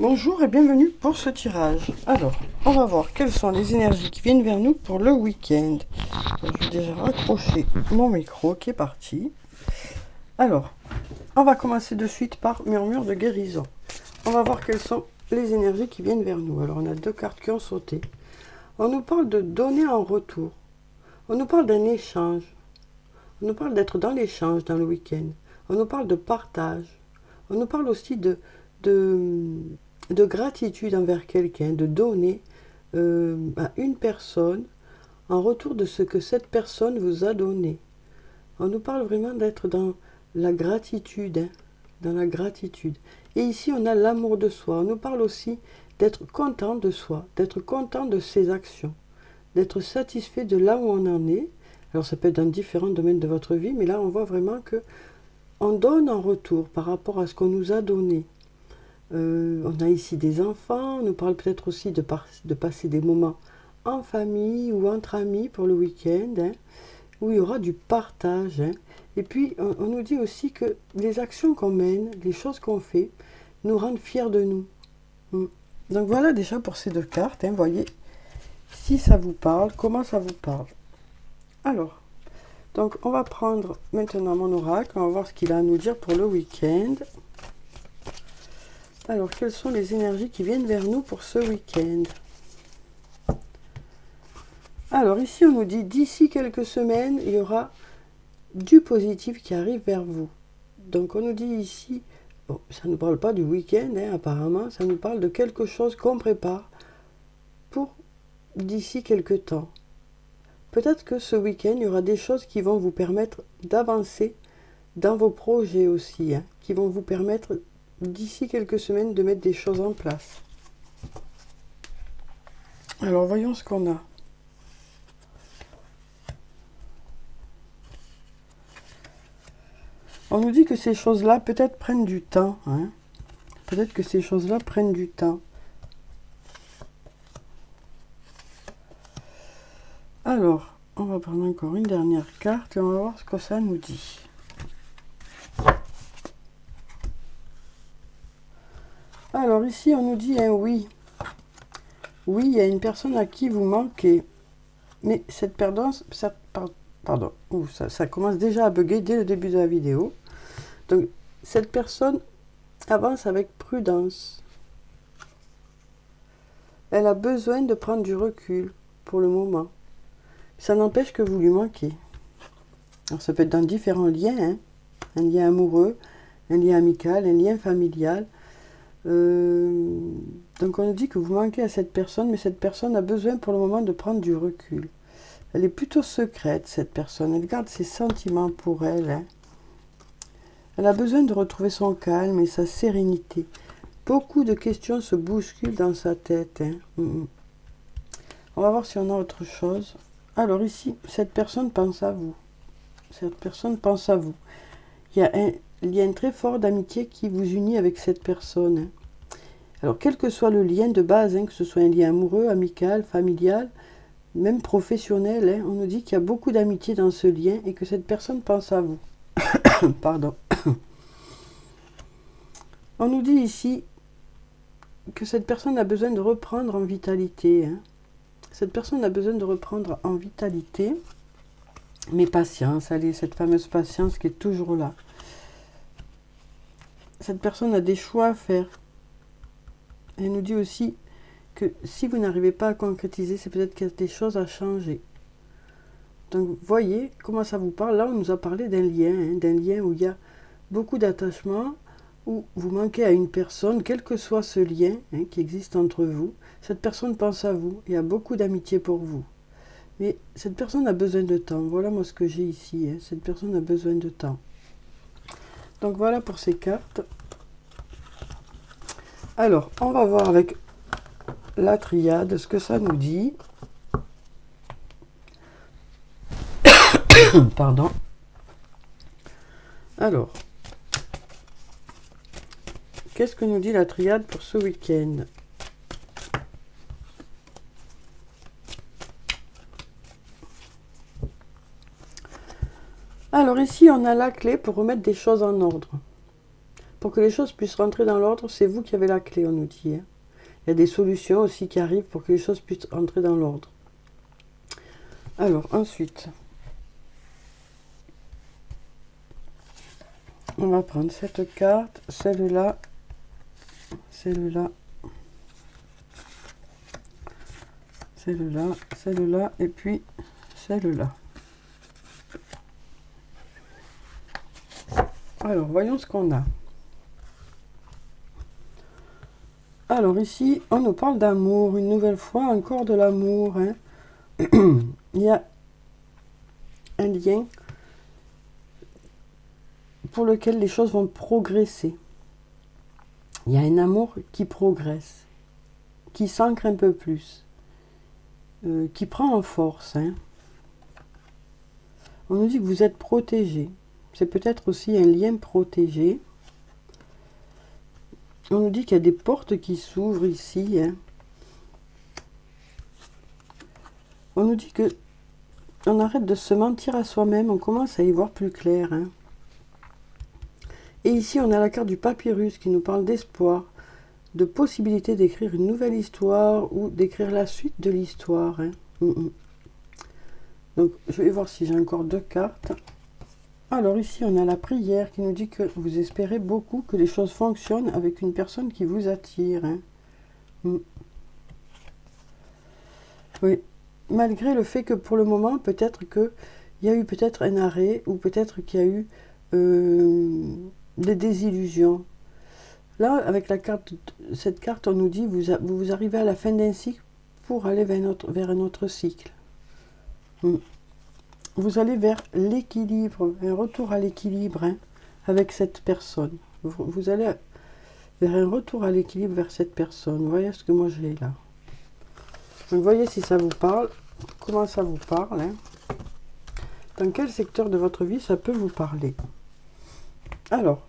Bonjour et bienvenue pour ce tirage. Alors, on va voir quelles sont les énergies qui viennent vers nous pour le week-end. Je vais déjà raccrocher mon micro qui est parti. Alors, on va commencer de suite par murmure de guérison. On va voir quelles sont les énergies qui viennent vers nous. Alors, on a deux cartes qui ont sauté. On nous parle de donner en retour. On nous parle d'un échange. On nous parle d'être dans l'échange dans le week-end. On nous parle de partage. On nous parle aussi de gratitude envers quelqu'un, de donner à une personne en retour de ce que cette personne vous a donné. On nous parle vraiment d'être dans la gratitude, hein, dans la gratitude. Et ici, on a l'amour de soi. On nous parle aussi d'être content de soi, d'être content de ses actions, d'être satisfait de là où on en est. Alors ça peut être dans différents domaines de votre vie, mais là on voit vraiment que on donne en retour par rapport à ce qu'on nous a donné. On a ici des enfants, on nous parle peut-être aussi de passer des moments en famille ou entre amis pour le week-end, hein, où il y aura du partage. Hein. Et puis on nous dit aussi que les actions qu'on mène, les choses qu'on fait, nous rendent fiers de nous. Donc voilà déjà pour ces deux cartes, hein, voyez si ça vous parle, comment ça vous parle. Alors, donc on va prendre maintenant mon oracle, on va voir ce qu'il a à nous dire pour le week-end. Alors, quelles sont les énergies qui viennent vers nous pour ce week-end? Alors, ici, on nous dit, d'ici quelques semaines, il y aura du positif qui arrive vers vous. Donc, on nous dit ici, bon, ça ne nous parle pas du week-end, hein, apparemment, ça nous parle de quelque chose qu'on prépare pour d'ici quelques temps. Peut-être que ce week-end, il y aura des choses qui vont vous permettre d'avancer dans vos projets aussi, hein, qui vont vous permettre d'ici quelques semaines de mettre des choses en place. Alors voyons ce qu'on a. On nous dit que ces choses-là peut-être prennent du temps. Hein. Peut-être que ces choses-là prennent du temps. Alors, on va prendre encore une dernière carte et on va voir ce que ça nous dit. Alors ici, on nous dit un oui. Oui, il y a une personne à qui vous manquez. Mais cette personne, ça commence déjà à bugger dès le début de la vidéo. Donc, cette personne avance avec prudence. Elle a besoin de prendre du recul pour le moment. Ça n'empêche que vous lui manquez. Alors, ça peut être dans différents liens. Hein. Un lien amoureux, un lien amical, un lien familial. Donc, on nous dit que vous manquez à cette personne, mais cette personne a besoin pour le moment de prendre du recul. Elle est plutôt secrète, cette personne. Elle garde ses sentiments pour elle. Hein. Elle a besoin de retrouver son calme et sa sérénité. Beaucoup de questions se bousculent dans sa tête. Hein. On va voir si on a autre chose. Alors ici, cette personne pense à vous. Cette personne pense à vous. Il y a un lien très fort d'amitié qui vous unit avec cette personne. Hein. Alors, quel que soit le lien de base, hein, que ce soit un lien amoureux, amical, familial, même professionnel, hein, on nous dit qu'il y a beaucoup d'amitié dans ce lien et que cette personne pense à vous. Pardon. On nous dit ici que cette personne a besoin de reprendre en vitalité. Hein. Cette personne a besoin de reprendre en vitalité, mais patience, allez, cette fameuse patience qui est toujours là. Cette personne a des choix à faire. Elle nous dit aussi que si vous n'arrivez pas à concrétiser, c'est peut-être qu'il y a des choses à changer. Donc, voyez comment ça vous parle. Là, on nous a parlé d'un lien où il y a beaucoup d'attachement, où vous manquez à une personne, quel que soit ce lien hein, qui existe entre vous. Cette personne pense à vous, il y a beaucoup d'amitié pour vous. Mais cette personne a besoin de temps. Voilà moi ce que j'ai ici. Hein. Cette personne a besoin de temps. Donc, voilà pour ces cartes. Alors, on va voir avec la triade ce que ça nous dit. Pardon. Alors, qu'est-ce que nous dit la triade pour ce week-end? Alors ici, on a la clé pour remettre des choses en ordre. pour que les choses puissent rentrer dans l'ordre, c'est vous qui avez la clé, on nous dit. Hein. Il y a des solutions aussi qui arrivent pour que les choses puissent rentrer dans l'ordre. Alors, ensuite, on va prendre cette carte, celle-là, celle-là, celle-là, celle-là, et puis celle-là. Alors, voyons ce qu'on a. Alors ici, on nous parle d'amour, une nouvelle fois, encore de l'amour. Hein. Il y a un lien pour lequel les choses vont progresser. Il y a un amour qui progresse, qui s'ancre un peu plus, qui prend en force. Hein. On nous dit que vous êtes protégé. C'est peut-être aussi un lien protégé. On nous dit qu'il y a des portes qui s'ouvrent ici. Hein. On nous dit que on arrête de se mentir à soi-même, on commence à y voir plus clair. Hein. Et ici, on a la carte du papyrus qui nous parle d'espoir, de possibilité d'écrire une nouvelle histoire ou d'écrire la suite de l'histoire. Hein. Donc, je vais voir si j'ai encore 2 cartes. Alors ici, on a la prière qui nous dit que vous espérez beaucoup que les choses fonctionnent avec une personne qui vous attire. Hein. Oui, malgré le fait que pour le moment, peut-être qu'il y a eu peut-être un arrêt ou peut-être qu'il y a eu des désillusions. Là, avec la carte, cette carte, on nous dit vous arrivez à la fin d'un cycle pour aller vers un autre cycle. Vous allez vers l'équilibre, un retour à l'équilibre hein, avec cette personne. Vous allez vers un retour à l'équilibre vers cette personne. Vous voyez ce que moi j'ai là. Donc, voyez si ça vous parle, comment ça vous parle. Hein. Dans quel secteur de votre vie ça peut vous parler. Alors,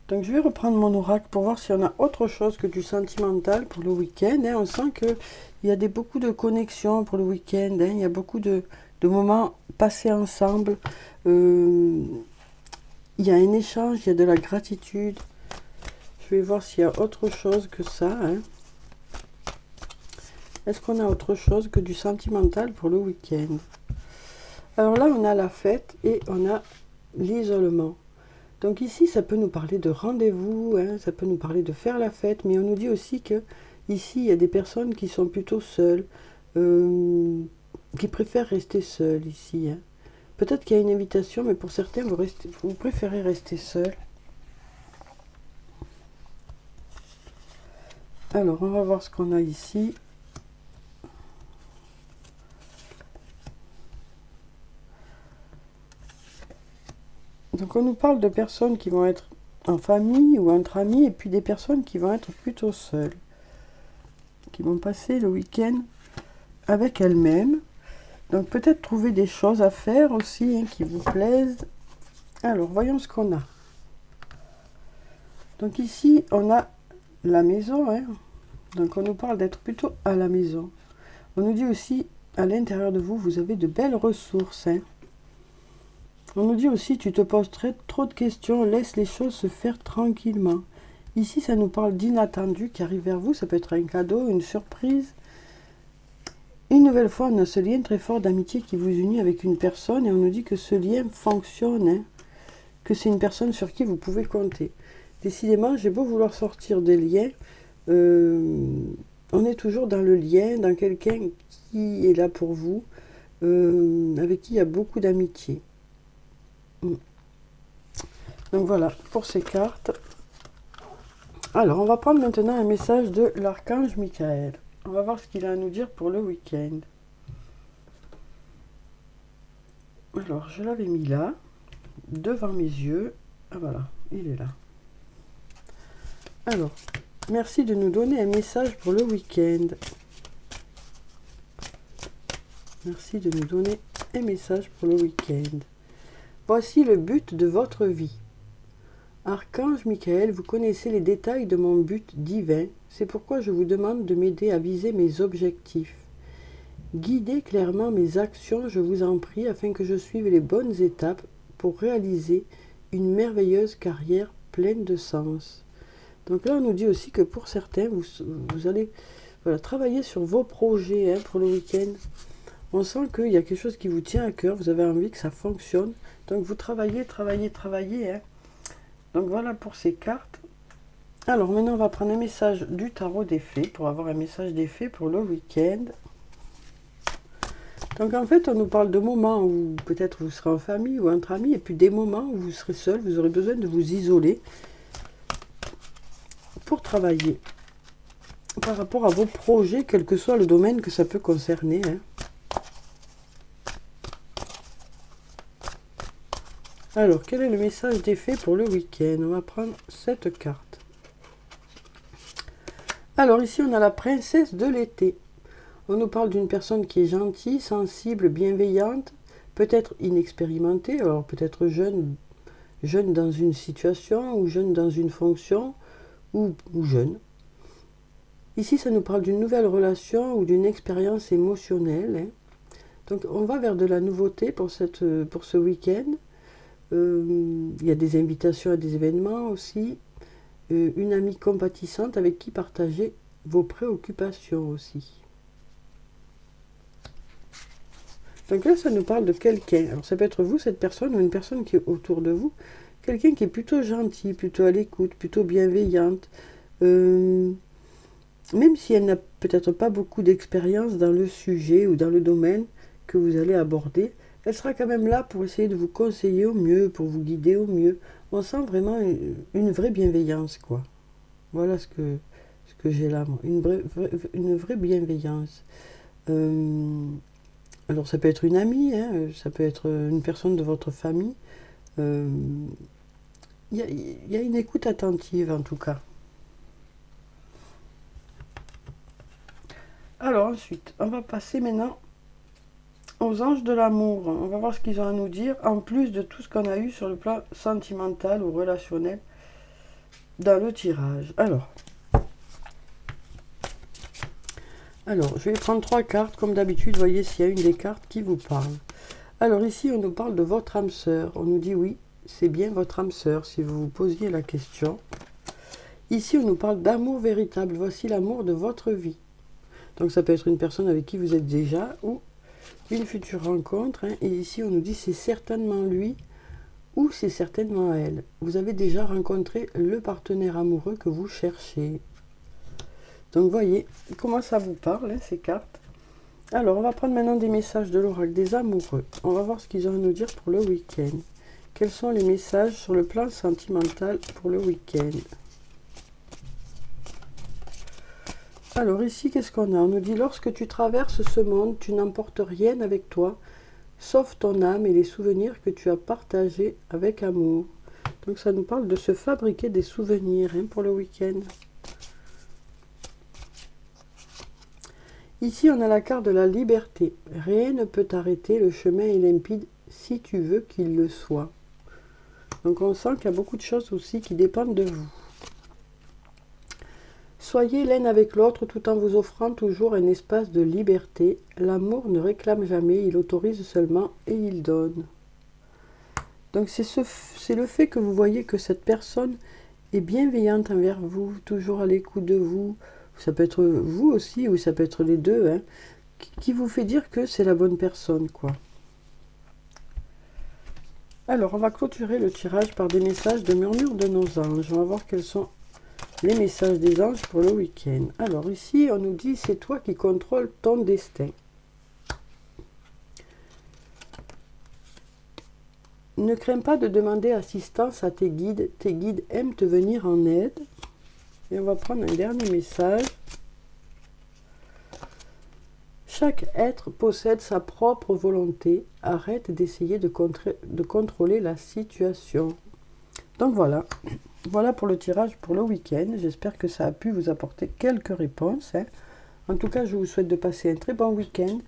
donc je vais reprendre mon oracle pour voir si on a autre chose que du sentimental pour le week-end. Hein. On sent qu'il y a beaucoup de connexions pour le week-end. Hein. Il y a beaucoup de moments passés ensemble. Il y a un échange, il y a de la gratitude. Je vais voir s'il y a autre chose que ça. Hein. Est-ce qu'on a autre chose que du sentimental pour le week-end? Alors là, on a la fête et on a l'isolement. Donc ici, ça peut nous parler de rendez-vous, hein, ça peut nous parler de faire la fête, mais on nous dit aussi que ici, il y a des personnes qui sont plutôt seules, qui préfèrent rester seules ici. Hein. Peut-être qu'il y a une invitation, mais pour certains, vous préférez rester seul. Alors, on va voir ce qu'on a ici. Donc on nous parle de personnes qui vont être en famille ou entre amis, et puis des personnes qui vont être plutôt seules, qui vont passer le week-end avec elles-mêmes. Donc peut-être trouver des choses à faire aussi hein, qui vous plaisent. Alors voyons ce qu'on a. Donc ici on a la maison. Hein. Donc on nous parle d'être plutôt à la maison. On nous dit aussi à l'intérieur de vous, vous avez de belles ressources. Hein. On nous dit aussi, tu te poses trop de questions, laisse les choses se faire tranquillement. Ici, ça nous parle d'inattendu qui arrive vers vous. Ça peut être un cadeau, une surprise. Une nouvelle fois, on a ce lien très fort d'amitié qui vous unit avec une personne et on nous dit que ce lien fonctionne, hein, que c'est une personne sur qui vous pouvez compter. Décidément, j'ai beau vouloir sortir des liens, on est toujours dans le lien, dans quelqu'un qui est là pour vous, avec qui il y a beaucoup d'amitié. Donc voilà pour ces cartes. Alors on va prendre maintenant un message de l'archange Michael. On va voir ce qu'il a à nous dire pour le week-end. Alors je l'avais mis là, devant mes yeux. Ah voilà, il est là. Alors, merci de nous donner un message pour le week-end. Merci de nous donner un message pour le week-end. Voici le but de votre vie. Archange Michael, vous connaissez les détails de mon but divin. C'est pourquoi je vous demande de m'aider à viser mes objectifs. Guidez clairement mes actions, je vous en prie, afin que je suive les bonnes étapes pour réaliser une merveilleuse carrière pleine de sens. Donc là, on nous dit aussi que pour certains, vous allez travailler sur vos projets pour le week-end. On sent qu'il y a quelque chose qui vous tient à cœur, vous avez envie que ça fonctionne. Donc vous travaillez. Donc voilà pour ces cartes. Alors maintenant, on va prendre un message du tarot des fées pour avoir un message des fées pour le week-end. Donc en fait, on nous parle de moments où peut-être vous serez en famille ou entre amis, et puis des moments où vous serez seul, vous aurez besoin de vous isoler pour travailler par rapport à vos projets, quel que soit le domaine que ça peut concerner. Alors, quel est le message des fées pour le week-end? On va prendre cette carte. Alors ici, on a la princesse de l'été. On nous parle d'une personne qui est gentille, sensible, bienveillante, peut-être inexpérimentée, alors peut-être jeune dans une situation, ou jeune dans une fonction, ou jeune. Ici, ça nous parle d'une nouvelle relation ou d'une expérience émotionnelle. Donc, on va vers de la nouveauté pour ce week-end. Il y a des invitations à des événements aussi. Une amie compatissante avec qui partager vos préoccupations aussi. Donc là, ça nous parle de quelqu'un. Alors, ça peut être vous, cette personne, ou une personne qui est autour de vous. Quelqu'un qui est plutôt gentil, plutôt à l'écoute, plutôt bienveillante. Même si elle n'a peut-être pas beaucoup d'expérience dans le sujet ou dans le domaine que vous allez aborder, elle sera quand même là pour essayer de vous conseiller au mieux, pour vous guider au mieux. On sent vraiment une vraie bienveillance, quoi. Voilà ce que j'ai là, moi. Une vraie bienveillance. Alors ça peut être une amie, ça peut être une personne de votre famille. Il y a une écoute attentive en tout cas. Alors ensuite, on va passer maintenant aux anges de l'amour. On va voir ce qu'ils ont à nous dire, en plus de tout ce qu'on a eu sur le plan sentimental ou relationnel dans le tirage. Alors, je vais prendre 3 cartes, comme d'habitude, voyez s'il y a une des cartes qui vous parle. Alors ici, on nous parle de votre âme sœur. On nous dit oui, c'est bien votre âme sœur, si vous vous posiez la question. Ici, on nous parle d'amour véritable. Voici l'amour de votre vie. Donc ça peut être une personne avec qui vous êtes déjà, ou une future rencontre. Et ici, on nous dit c'est certainement lui, ou c'est certainement elle. Vous avez déjà rencontré le partenaire amoureux que vous cherchez. Donc voyez comment ça vous parle, ces cartes. Alors, on va prendre maintenant des messages de l'oracle des amoureux. On va voir ce qu'ils ont à nous dire pour le week-end. Quels sont les messages sur le plan sentimental pour le week-end? Alors ici, qu'est-ce qu'on a? On nous dit, lorsque tu traverses ce monde, tu n'emportes rien avec toi, sauf ton âme et les souvenirs que tu as partagés avec amour. Donc ça nous parle de se fabriquer des souvenirs pour le week-end. Ici, on a la carte de la liberté. Rien ne peut t'arrêter, le chemin est limpide si tu veux qu'il le soit. Donc on sent qu'il y a beaucoup de choses aussi qui dépendent de vous. Soyez l'un avec l'autre tout en vous offrant toujours un espace de liberté. L'amour ne réclame jamais, il autorise seulement et il donne. Donc c'est le fait que vous voyez que cette personne est bienveillante envers vous, toujours à l'écoute de vous. Ça peut être vous aussi, ou ça peut être les deux, qui vous fait dire que c'est la bonne personne, quoi. Alors, on va clôturer le tirage par des messages de murmure de nos anges. On va voir quels sont les messages des anges pour le week-end. Alors, ici, on nous dit, c'est toi qui contrôles ton destin. Ne crains pas de demander assistance à tes guides. Tes guides aiment te venir en aide. Et on va prendre un dernier message. Chaque être possède sa propre volonté. Arrête d'essayer de contrôler la situation. Donc voilà. Voilà pour le tirage pour le week-end. J'espère que ça a pu vous apporter quelques réponses. En tout cas, je vous souhaite de passer un très bon week-end.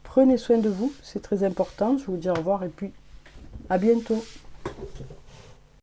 Prenez soin de vous, c'est très important. Je vous dis au revoir et puis à bientôt.